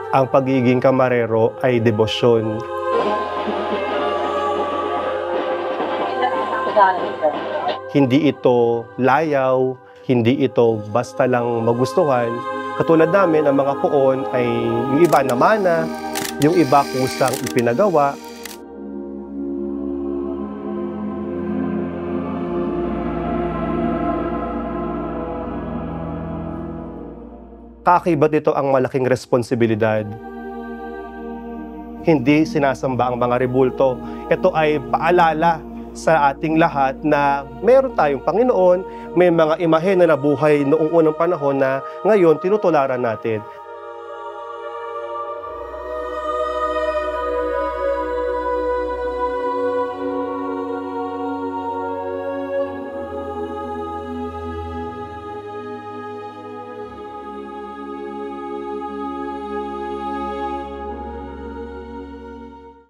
Ang pagiging kamarero ay debosyon. Hindi ito layaw, hindi ito basta lang magustuhan. Katulad namin, ang mga poon ay yung iba namana, yung iba kusang ipinagawa. Kaakibat nito ang malaking responsibilidad. Hindi sinasamba ang mga rebulto. Ito ay paalala sa ating lahat na meron tayong Panginoon, may mga imahe na nabuhay noong unang panahon na ngayon tinutularan natin.